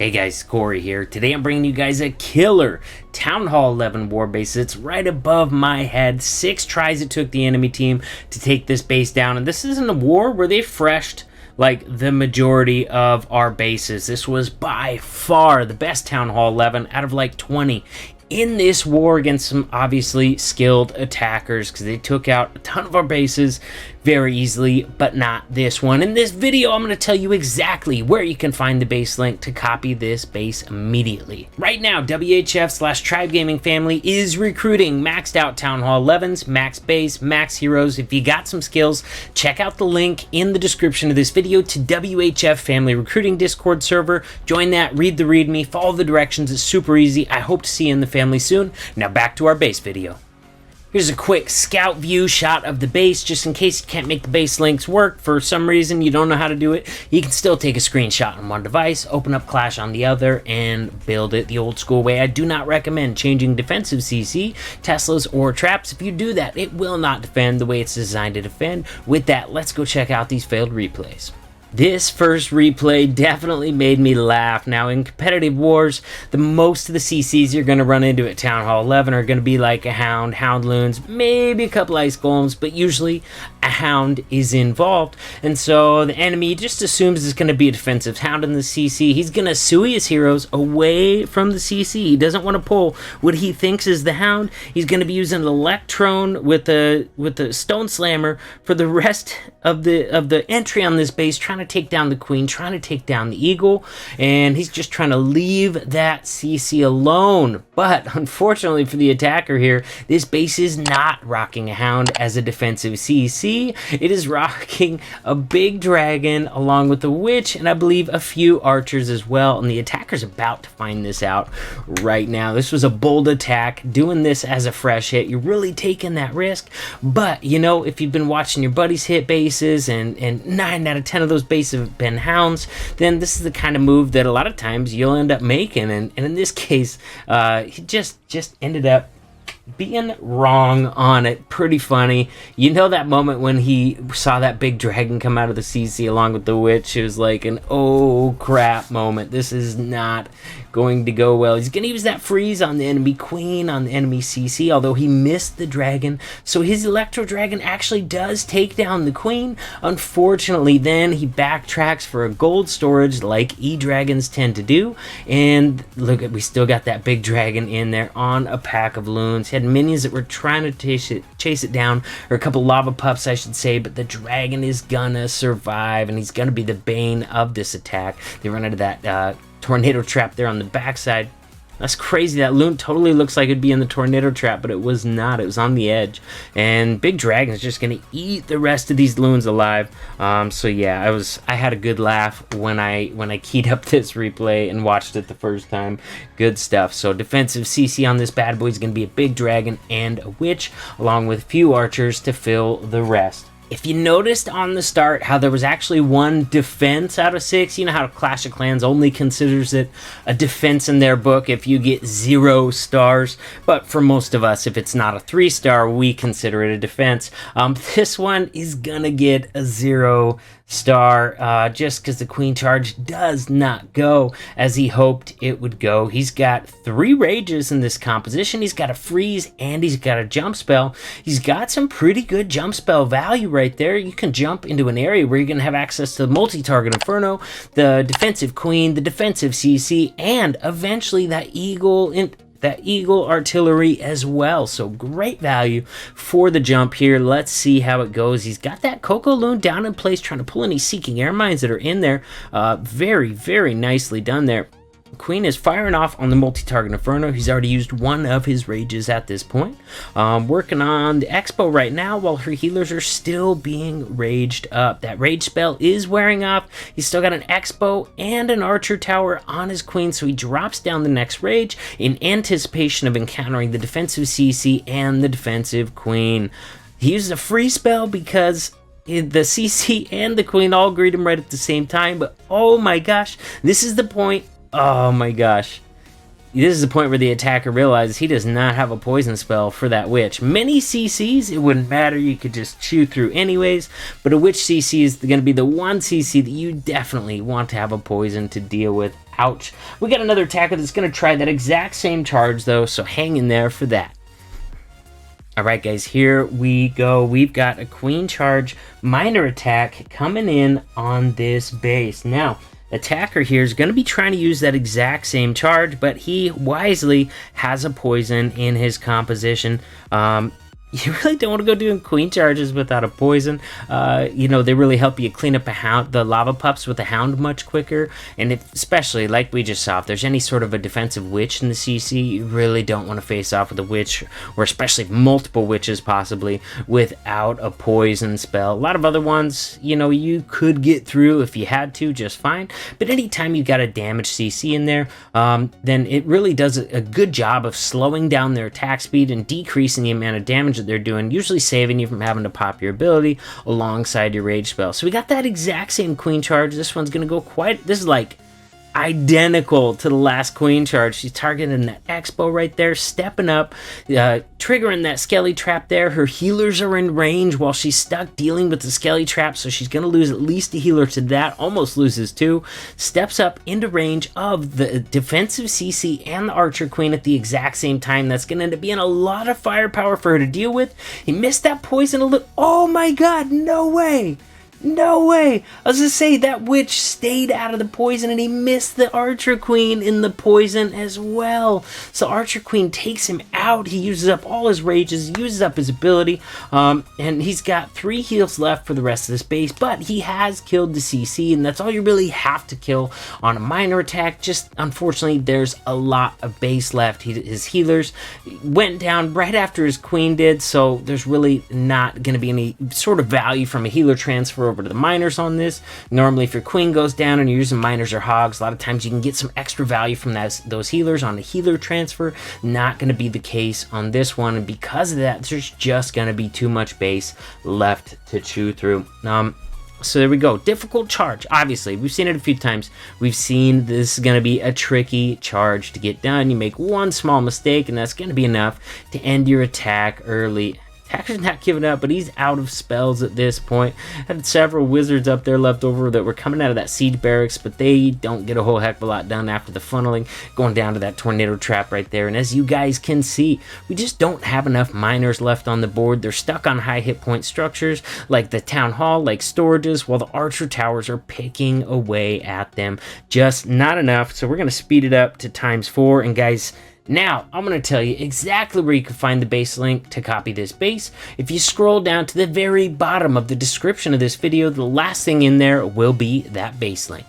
Hey guys, Corey here. Today I'm bringing you guys a killer Town Hall 11 war base. It's right above my head. 6 tries it took the enemy team to take this base down. And this isn't a war where they freshed like the majority of our bases. This was by far the best Town Hall 11 out of like 20 in this war against some obviously skilled attackers, because they took out a ton of our bases very easily, but not this one. In this video, I'm going to tell you exactly where you can find the base link to copy this base immediately. Right now, WHF/Tribe Gaming Family is recruiting maxed out Town Hall 11s, max base, max heroes. If you got some skills, check out the link in the description of this video to WHF Family Recruiting Discord server. Join that, read the README, follow the directions. It's super easy. I hope to see you in the family soon. Now back to our base video. Here's a quick scout view shot of the base, just in case you can't make the base links work for some reason, you don't know how to do it. You can still take a screenshot on one device, open up Clash on the other, and build it the old school way. I do not recommend changing defensive CC, Teslas, or traps. If you do that, it will not defend the way it's designed to defend. With that, let's go check out these failed replays. This first replay definitely made me laugh. Now, in competitive wars, most of the CCs you're going to run into at Town Hall 11 are going to be like a Hound, Houndloons, maybe a couple Ice Golems, but usually a Hound is involved. And so the enemy just assumes it's going to be a defensive Hound in the CC. He's going to sui his heroes away from the CC. He doesn't want to pull what he thinks is the Hound. He's going to be using an Electron with the Stone Slammer for the rest of the entry on this base, trying to take down the Queen, trying to take down the Eagle, and he's just trying to leave that CC alone. But unfortunately for the attacker here, this base is not rocking a Hound as a defensive CC. It is rocking a big dragon along with a witch, and I believe a few archers as well, and the attacker's about to find this out right now. This was a bold attack, doing this as a fresh hit. You're really taking that risk, but you know, if you've been watching your buddies hit bases and 9 out of 10 of those bases have been Hounds, then this is the kind of move that a lot of times you'll end up making, and in this case, he just ended up being wrong on it. Pretty funny. You know that moment when he saw that big dragon come out of the CC along with the witch? It was like an oh crap moment. This is not going to go well. He's going to use that freeze on the enemy Queen, on the enemy CC, although he missed the dragon. So his Electro Dragon actually does take down the Queen. Unfortunately, then he backtracks for a gold storage like E-Dragons tend to do. And look, we still got that big dragon in there on a pack of loons. He had minions that were trying to chase it down, or a couple lava pups I should say, but the dragon is gonna survive, and he's gonna be the bane of this attack. They run into that tornado trap there on the backside. That's crazy. That loon totally looks like it'd be in the tornado trap, but it was not. It was on the edge. And Big Dragon's just gonna eat the rest of these loons alive. So yeah, I had a good laugh when I keyed up this replay and watched it the first time. Good stuff. So defensive CC on this bad boy is gonna be a Big Dragon and a witch, along with a few archers to fill the rest. If you noticed on the start how there was actually one defense out of 6, you know how Clash of Clans only considers it a defense in their book if you get 0 stars, but for most of us, if it's not a 3-star, we consider it a defense. This one is gonna get a 0 star just because the Queen charge does not go as he hoped it would go. He's got 3 rages in this composition. He's got a freeze and he's got a jump spell. He's got some pretty good jump spell value right there. You can jump into an area where you're going to have access to the multi-target Inferno, the defensive Queen, the defensive CC, and eventually that Eagle artillery as well. So great value for the jump here. Let's see how it goes. He's got that Coco Loon down in place, trying to pull any Seeking Air Mines that are in there. Very, very nicely done there. Queen is firing off on the multi-target Inferno. He's already used one of his rages at this point. Working on the Expo right now while her healers are still being raged up. That rage spell is wearing off. He's still got an Expo and an Archer Tower on his Queen, so he drops down the next rage in anticipation of encountering the defensive CC and the defensive Queen. He uses a free spell because the CC and the Queen all greet him right at the same time, but oh my gosh, this is the point. Oh my gosh. This is the point where the attacker realizes he does not have a poison spell for that witch. Many CCs, it wouldn't matter. You could just chew through anyways. But a witch CC is going to be the one CC that you definitely want to have a poison to deal with Ouch. We got another attacker that's going to try that exact same charge, though, so hang in there for that. Alright guys, here we go. We've got a queen charge minor attack coming in on this base. Now, attacker here is going to be trying to use that exact same charge, but he wisely has a poison in his composition. You really don't want to go doing queen charges without a poison. You know, they really help you clean up the lava pups with a hound much quicker. And especially, like we just saw, if there's any sort of a defensive witch in the CC, you really don't want to face off with a witch, or especially multiple witches possibly, without a poison spell. A lot of other ones, you know, you could get through if you had to just fine. But anytime you've got a damage CC in there, then it really does a good job of slowing down their attack speed and decreasing the amount of damage they're doing, usually saving you from having to pop your ability alongside your rage spell. So we got that exact same queen charge. This one's gonna go this is like identical to the last queen charge. She's targeting that expo right there, stepping up, triggering that skelly trap there. Her healers are in range while she's stuck dealing with the skelly trap, so she's going to lose at least a healer to that, almost loses two. Steps up into range of the defensive CC and the archer queen at the exact same time. That's going to end up being a lot of firepower for her to deal with. He missed that poison a little. Oh my god, no way! No way! I was gonna say, that witch stayed out of the poison and he missed the Archer Queen in the poison as well. So Archer Queen takes him out. He uses up all his rages, uses up his ability, and he's got 3 heals left for the rest of this base, but he has killed the CC, and that's all you really have to kill on a minor attack. Just, unfortunately, there's a lot of base left. His healers went down right after his queen did, so there's really not gonna be any sort of value from a healer transfer over to the miners on this. Normally, if your queen goes down and you're using miners or hogs, a lot of times you can get some extra value from those healers on a healer transfer. Not going to be the case on this one, and because of that, there's just going to be too much base left to chew through. So there we go. Difficult charge. Obviously, we've seen it a few times. We've seen this is going to be a tricky charge to get done. You make one small mistake, and that's going to be enough to end your attack early. Attacker's not giving up, but he's out of spells at this point. Had several wizards up there left over that were coming out of that siege barracks, but they don't get a whole heck of a lot done after the funneling, going down to that tornado trap right there. And as you guys can see, we just don't have enough miners left on the board. They're stuck on high hit point structures like the town hall, like storages, while the archer towers are picking away at them. Just not enough. So we're going to speed it up to ×4. And guys, now, I'm going to tell you exactly where you can find the base link to copy this base. If you scroll down to the very bottom of the description of this video, the last thing in there will be that base link.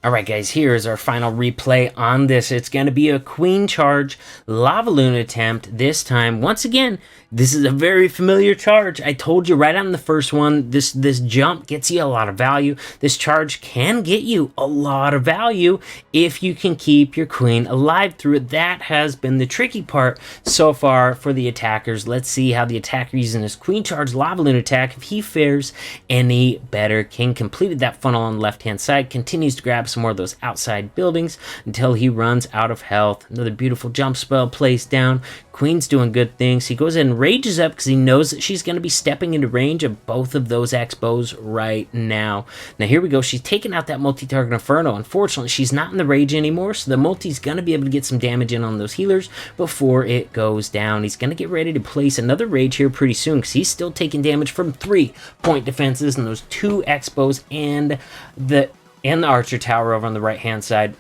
Alright guys, here is our final replay on this. It's going to be a queen charge lava loon attempt this time. Once again, this is a very familiar charge. I told you right on the first one, this jump gets you a lot of value. This charge can get you a lot of value if you can keep your queen alive through it. That has been the tricky part so far for the attackers. Let's see how the attacker using his queen charge lava loon attack, if he fares any better. King completed that funnel on the left hand side, continues to grab some more of those outside buildings until he runs out of health. Another beautiful jump spell placed down. Queen's doing good things. He goes in and rages up because he knows that she's going to be stepping into range of both of those expos right now. Now here we go. She's taking out that multi-target Inferno. Unfortunately, she's not in the rage anymore, so the multi's going to be able to get some damage in on those healers before it goes down. He's going to get ready to place another rage here pretty soon because he's still taking damage from 3-point defenses and those 2 expos and the archer tower over on the right hand side.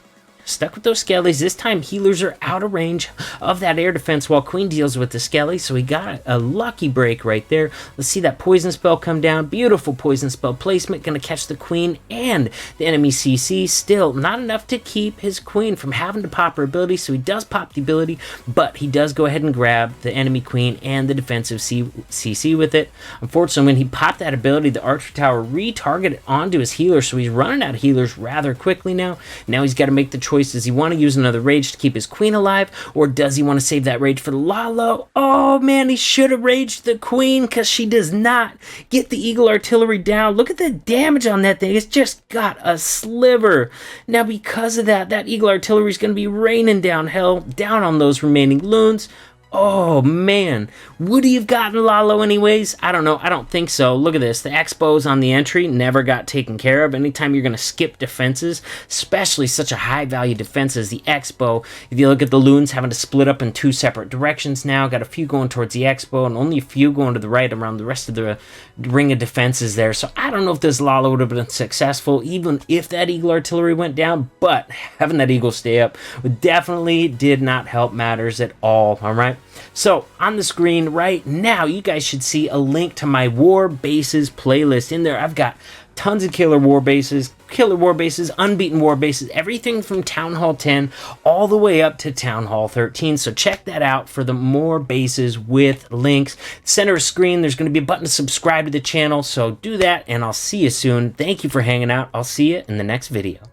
Stuck with those skellies. This time healers are out of range of that air defense while Queen deals with the skelly, so he got a lucky break right there. Let's see that poison spell come down. Beautiful poison spell placement. Going to catch the Queen and the enemy CC. Still not enough to keep his Queen from having to pop her ability, so he does pop the ability, but he does go ahead and grab the enemy Queen and the defensive CC with it. Unfortunately, when he popped that ability, the archer tower retargeted onto his healer, so he's running out of healers rather quickly now. Now he's got to make the choice. Does he want to use another rage to keep his Queen alive, or does he want to save that rage for the Lalo? Oh man, he should have raged the Queen because she does not get the Eagle Artillery down. Look at the damage on that thing. It's just got a sliver. Now because of that, that Eagle Artillery is going to be raining down hell down on those remaining loons. Oh man, would he have gotten Lalo anyways? I don't know. I don't think so. Look at this. The Expos on the entry never got taken care of. Anytime you're going to skip defenses, especially such a high value defense as the Expo, if you look at the Loons having to split up in 2 separate directions now, got a few going towards the Expo and only a few going to the right around the rest of the ring of defenses there. So I don't know if this Lalo would have been successful even if that Eagle Artillery went down, but having that Eagle stay up definitely did not help matters at all. All right. So on the screen right now, you guys should see a link to my War Bases playlist. In there, I've got tons of killer war bases, unbeaten war bases, everything from Town Hall 10 all the way up to Town Hall 13. So check that out for the more bases with links. Center of screen, there's going to be a button to subscribe to the channel. So do that, and I'll see you soon. Thank you for hanging out. I'll see you in the next video.